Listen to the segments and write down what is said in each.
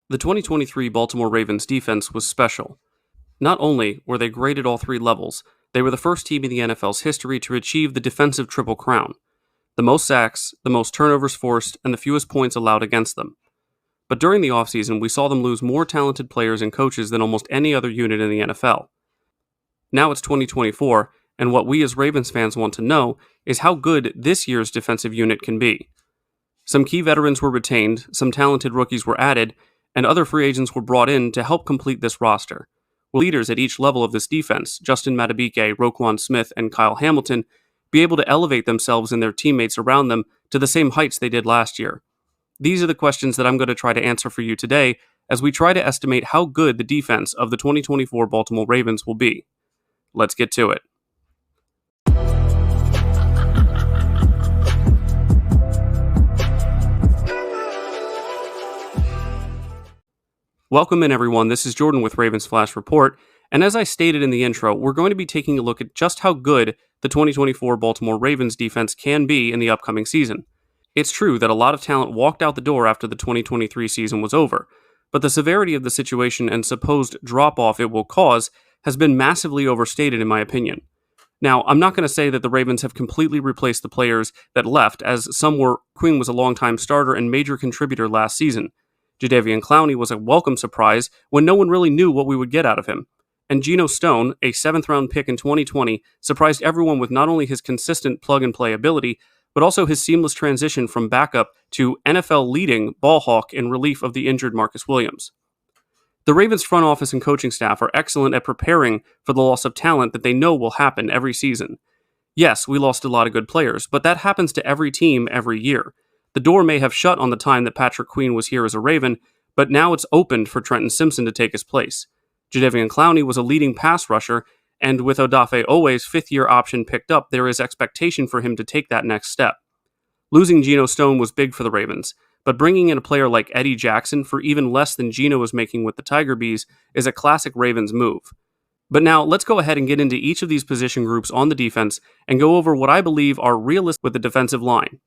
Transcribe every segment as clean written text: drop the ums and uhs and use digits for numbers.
The 2023 Baltimore Ravens defense was special. Not only were they great at all three levels, they were the first team in the NFL's history to achieve the defensive triple crown: the most sacks, the most turnovers forced, and the fewest points allowed against them. But during the offseason, we saw them lose more talented players and coaches than almost any other unit in the NFL. Now it's 2024, and what we as Ravens fans want to know is how good this year's defensive unit can be. Some key veterans were retained, some talented rookies were added, and other free agents were brought in to help complete this roster. Will leaders at each level of this defense, Justin Madubuike, Roquan Smith, and Kyle Hamilton, be able to elevate themselves and their teammates around them to the same heights they did last year? These are the questions that I'm going to try to answer for you today as we try to estimate how good the defense of the 2024 Baltimore Ravens will be. Let's get to it. Welcome in, everyone. This is Jordan with Ravens Flash Report, and as I stated in the intro, we're going to be taking a look at just how good the 2024 Baltimore Ravens defense can be in the upcoming season. It's true that a lot of talent walked out the door after the 2023 season was over, but the severity of the situation and supposed drop-off it will cause has been massively overstated in my opinion. Now, I'm not going to say that the Ravens have completely replaced the players that left, as some were. Quinn was a longtime starter and major contributor last season. Jadeveon Clowney was a welcome surprise when no one really knew what we would get out of him. And Geno Stone, a 7th-round pick in 2020, surprised everyone with not only his consistent plug-and-play ability, but also his seamless transition from backup to NFL-leading ball hawk in relief of the injured Marcus Williams. The Ravens front office and coaching staff are excellent at preparing for the loss of talent that they know will happen every season. Yes, we lost a lot of good players, but that happens to every team every year. The door may have shut on the time that Patrick Queen was here as a Raven, but now it's opened for Trenton Simpson to take his place. Jadeveon Clowney was a leading pass rusher, and with Odafe Owe's fifth-year option picked up, there is expectation for him to take that next step. Losing Geno Stone was big for the Ravens, but bringing in a player like Eddie Jackson for even less than Geno was making with the Tiger Bees is a classic Ravens move. But now, let's go ahead and get into each of these position groups on the defense and go over what I believe are realistic with the defensive line.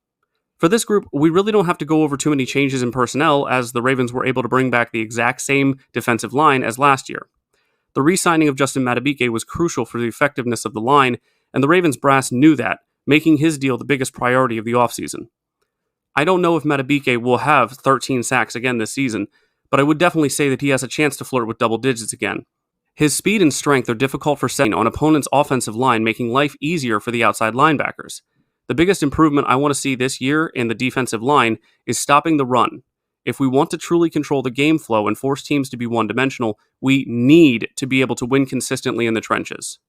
For this group, we really don't have to go over too many changes in personnel, as the Ravens were able to bring back the exact same defensive line as last year. The re-signing of Justin Madubuike was crucial for the effectiveness of the line, and the Ravens brass knew that, making his deal the biggest priority of the offseason. I don't know if Madubuike will have 13 sacks again this season, but I would definitely say that he has a chance to flirt with double digits again. His speed and strength are difficult for setting on opponents' offensive line, making life easier for the outside linebackers. The biggest improvement I want to see this year in the defensive line is stopping the run. If we want to truly control the game flow and force teams to be one-dimensional, we need to be able to win consistently in the trenches.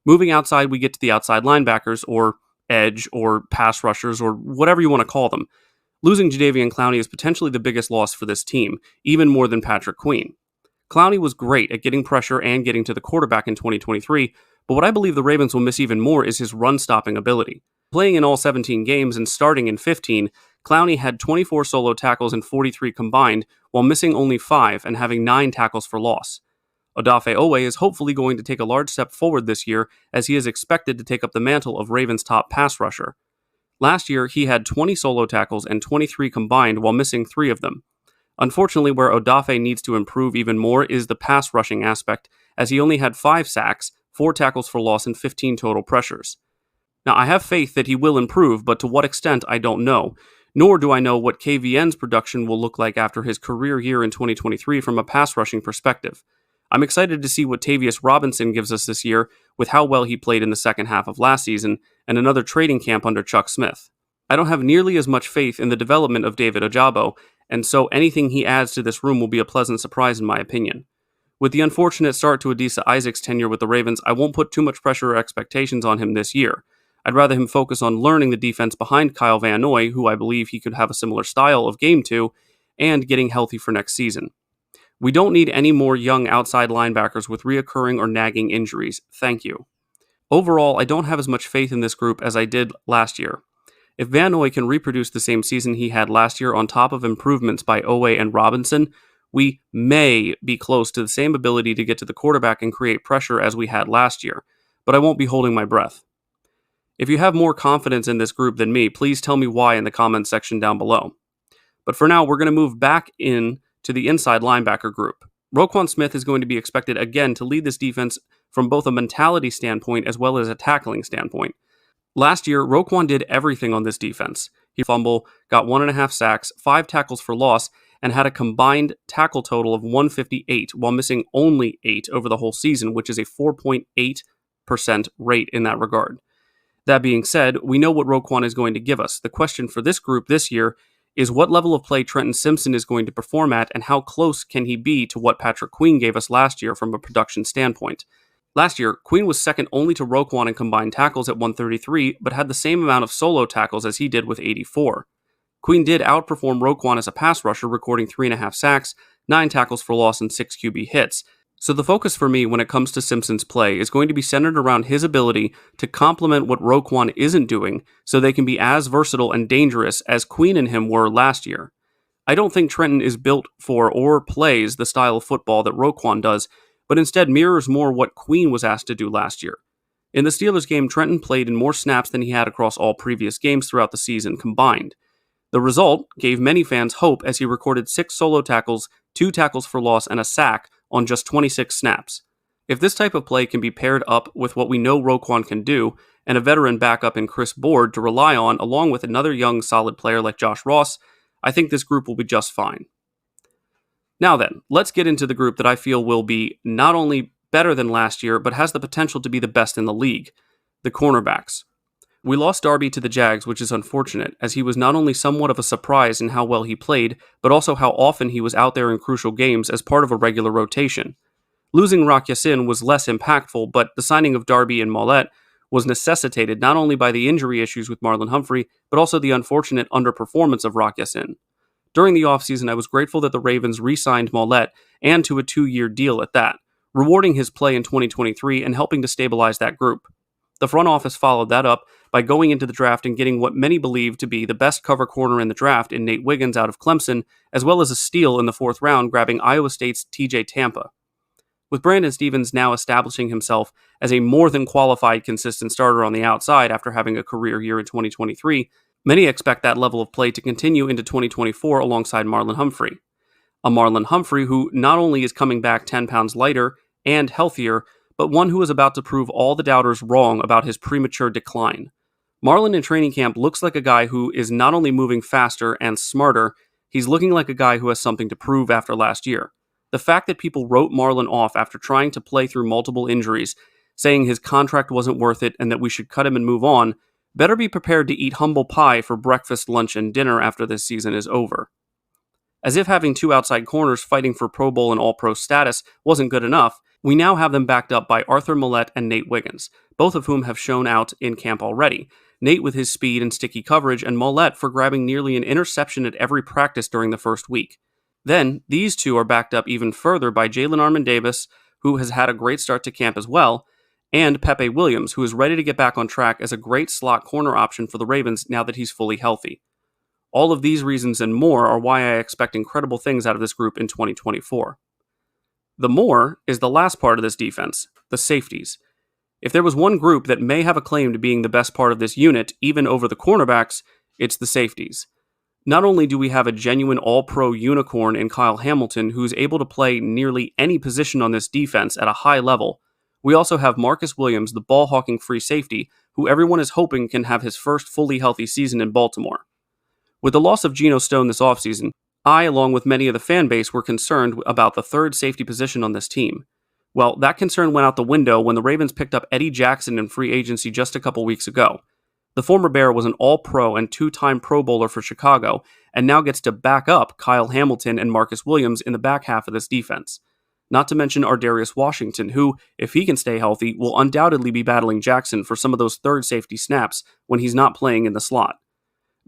Moving outside, we get to the outside linebackers, or edge, or pass rushers, or whatever you want to call them. Losing Jadeveon Clowney is potentially the biggest loss for this team, even more than Patrick Queen. Clowney was great at getting pressure and getting to the quarterback in 2023, but what I believe the Ravens will miss even more is his run-stopping ability. Playing in all 17 games and starting in 15, Clowney had 24 solo tackles and 43 combined, while missing only 5 and having 9 tackles for loss. Odafe Owe is hopefully going to take a large step forward this year, as he is expected to take up the mantle of Ravens' top pass rusher. Last year, he had 20 solo tackles and 23 combined while missing 3 of them. Unfortunately, where Odafe needs to improve even more is the pass rushing aspect, as he only had 5 sacks, 4 tackles for loss, and 15 total pressures. Now, I have faith that he will improve, but to what extent, I don't know. Nor do I know what KVN's production will look like after his career year in 2023 from a pass rushing perspective. I'm excited to see what Tavius Robinson gives us this year with how well he played in the second half of last season and another training camp under Chuck Smith. I don't have nearly as much faith in the development of David Ojabo, and so anything he adds to this room will be a pleasant surprise in my opinion. With the unfortunate start to Adisa Isaac's tenure with the Ravens, I won't put too much pressure or expectations on him this year. I'd rather him focus on learning the defense behind Kyle Van Noy, who I believe he could have a similar style of game to, and getting healthy for next season. We don't need any more young outside linebackers with reoccurring or nagging injuries. Thank you. Overall, I don't have as much faith in this group as I did last year. If Van Noy can reproduce the same season he had last year on top of improvements by Owe and Robinson, we may be close to the same ability to get to the quarterback and create pressure as we had last year, but I won't be holding my breath. If you have more confidence in this group than me, please tell me why in the comments section down below. But for now, we're going to move back in to the inside linebacker group. Roquan Smith is going to be expected again to lead this defense from both a mentality standpoint as well as a tackling standpoint. Last year, Roquan did everything on this defense. He fumbled, got 1.5 sacks, 5 tackles for loss, and had a combined tackle total of 158 while missing only 8 over the whole season, which is a 4.8% rate in that regard. That being said, we know what Roquan is going to give us. The question for this group this year is what level of play Trenton Simpson is going to perform at and how close can he be to what Patrick Queen gave us last year from a production standpoint. Last year, Queen was second only to Roquan in combined tackles at 133, but had the same amount of solo tackles as he did with 84. Queen did outperform Roquan as a pass rusher, recording 3.5 sacks, 9 tackles for loss, and 6 QB hits. So the focus for me when it comes to Simpson's play is going to be centered around his ability to complement what Roquan isn't doing so they can be as versatile and dangerous as Queen and him were last year. I don't think Trenton is built for or plays the style of football that Roquan does, but instead mirrors more what Queen was asked to do last year. In the Steelers game, Trenton played in more snaps than he had across all previous games throughout the season combined. The result gave many fans hope as he recorded 6 solo tackles, 2 tackles for loss, and a sack on just 26 snaps. If this type of play can be paired up with what we know Roquan can do, and a veteran backup in Chris Board to rely on along with another young solid player like Josh Ross, I think this group will be just fine. Now then, let's get into the group that I feel will be not only better than last year, but has the potential to be the best in the league, the cornerbacks. We lost Darby to the Jags, which is unfortunate, as he was not only somewhat of a surprise in how well he played, but also how often he was out there in crucial games as part of a regular rotation. Losing Roquan was less impactful, but the signing of Darby and Mollett was necessitated not only by the injury issues with Marlon Humphrey, but also the unfortunate underperformance of Roquan. During the offseason, I was grateful that the Ravens re-signed Mollett, and to a 2-year deal at that, rewarding his play in 2023 and helping to stabilize that group. The front office followed that up by going into the draft and getting what many believe to be the best cover corner in the draft in Nate Wiggins out of Clemson, as well as a steal in the 4th round, grabbing Iowa State's TJ Tampa. With Brandon Stephens now establishing himself as a more than qualified consistent starter on the outside after having a career year in 2023, many expect that level of play to continue into 2024 alongside Marlon Humphrey. A Marlon Humphrey who not only is coming back 10 pounds lighter and healthier, but one who is about to prove all the doubters wrong about his premature decline. Marlon in training camp looks like a guy who is not only moving faster and smarter, he's looking like a guy who has something to prove after last year. The fact that people wrote Marlon off after trying to play through multiple injuries, saying his contract wasn't worth it and that we should cut him and move on, better be prepared to eat humble pie for breakfast, lunch, and dinner after this season is over. As if having 2 outside corners fighting for Pro Bowl and All-Pro status wasn't good enough, we now have them backed up by Arthur Mollett and Nate Wiggins, both of whom have shown out in camp already. Nate with his speed and sticky coverage, and Mollett for grabbing nearly an interception at every practice during the first week. Then, these two are backed up even further by Jalen Armour-Davis, who has had a great start to camp as well, and Pepe Williams, who is ready to get back on track as a great slot corner option for the Ravens now that he's fully healthy. All of these reasons and more are why I expect incredible things out of this group in 2024. The more is the last part of this defense, the safeties. If there was one group that may have a claim to being the best part of this unit, even over the cornerbacks, it's the safeties. Not only do we have a genuine all-pro unicorn in Kyle Hamilton who's able to play nearly any position on this defense at a high level, we also have Marcus Williams, the ball-hawking free safety, who everyone is hoping can have his first fully healthy season in Baltimore. With the loss of Geno Stone this offseason, I, along with many of the fan base, were concerned about the third safety position on this team. Well, that concern went out the window when the Ravens picked up Eddie Jackson in free agency just a couple weeks ago. The former Bear was an All-Pro and 2-time Pro Bowler for Chicago, and now gets to back up Kyle Hamilton and Marcus Williams in the back half of this defense. Not to mention Ardarius Washington, who, if he can stay healthy, will undoubtedly be battling Jackson for some of those third safety snaps when he's not playing in the slot.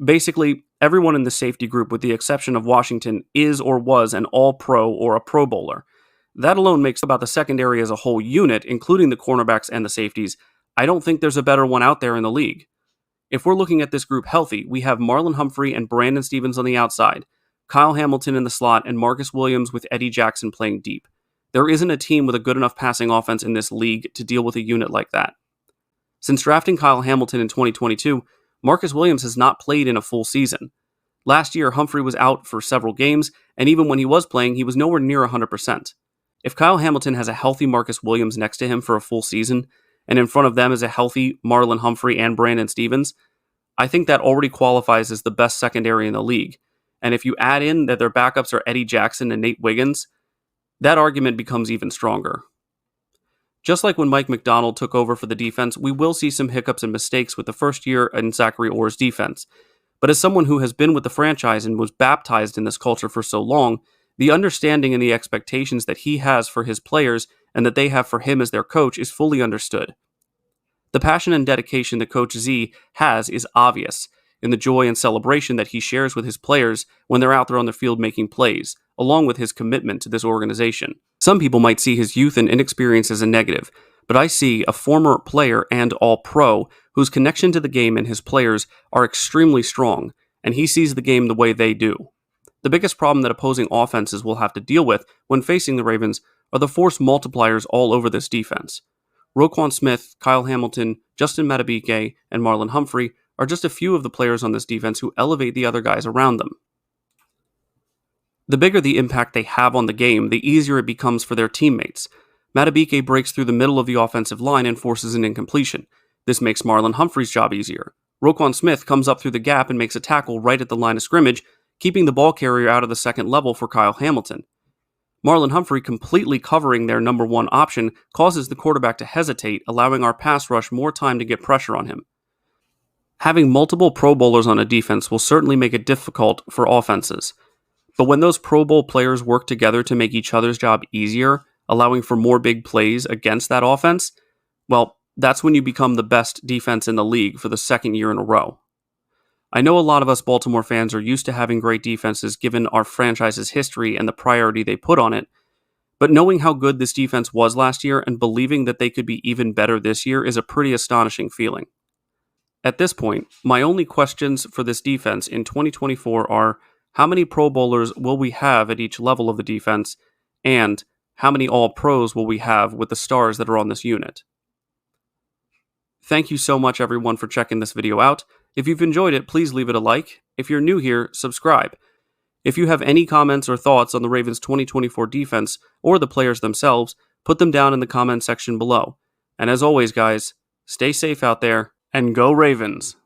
Basically, everyone in the safety group, with the exception of Washington, is or was an All-Pro or a Pro Bowler. That alone makes about the secondary as a whole unit, including the cornerbacks and the safeties. I don't think there's a better one out there in the league. If we're looking at this group healthy, we have Marlon Humphrey and Brandon Stephens on the outside, Kyle Hamilton in the slot, and Marcus Williams with Eddie Jackson playing deep. There isn't a team with a good enough passing offense in this league to deal with a unit like that. Since drafting Kyle Hamilton in 2022, Marcus Williams has not played in a full season. Last year, Humphrey was out for several games, and even when he was playing, he was nowhere near 100%. If Kyle Hamilton has a healthy Marcus Williams next to him for a full season, and in front of them is a healthy Marlon Humphrey and Brandon Stevens, I think that already qualifies as the best secondary in the league. And if you add in that their backups are Eddie Jackson and Nate Wiggins, that argument becomes even stronger. Just like when Mike McDonald took over for the defense, we will see some hiccups and mistakes with the first year in Zachary Orr's defense. But as someone who has been with the franchise and was baptized in this culture for so long, the understanding and the expectations that he has for his players and that they have for him as their coach is fully understood. The passion and dedication that Coach Z has is obvious in the joy and celebration that he shares with his players when they're out there on the field making plays, along with his commitment to this organization. Some people might see his youth and inexperience as a negative, but I see a former player and all-pro whose connection to the game and his players are extremely strong, and he sees the game the way they do. The biggest problem that opposing offenses will have to deal with when facing the Ravens are the force multipliers all over this defense. Roquan Smith, Kyle Hamilton, Justin Madubuike, and Marlon Humphrey are just a few of the players on this defense who elevate the other guys around them. The bigger the impact they have on the game, the easier it becomes for their teammates. Madubuike breaks through the middle of the offensive line and forces an incompletion. This makes Marlon Humphrey's job easier. Roquan Smith comes up through the gap and makes a tackle right at the line of scrimmage, keeping the ball carrier out of the second level for Kyle Hamilton. Marlon Humphrey completely covering their number one option causes the quarterback to hesitate, allowing our pass rush more time to get pressure on him. Having multiple Pro Bowlers on a defense will certainly make it difficult for offenses. But when those Pro Bowl players work together to make each other's job easier, allowing for more big plays against that offense, well, that's when you become the best defense in the league for the second year in a row. I know a lot of us Baltimore fans are used to having great defenses given our franchise's history and the priority they put on it, but knowing how good this defense was last year and believing that they could be even better this year is a pretty astonishing feeling. At this point, my only questions for this defense in 2024 are how many Pro Bowlers will we have at each level of the defense, and how many All-Pros will we have with the stars that are on this unit? Thank you so much everyone for checking this video out. If you've enjoyed it, please leave it a like. If you're new here, subscribe. If you have any comments or thoughts on the Ravens 2024 defense or the players themselves, put them down in the comment section below. And as always, guys, stay safe out there and go Ravens!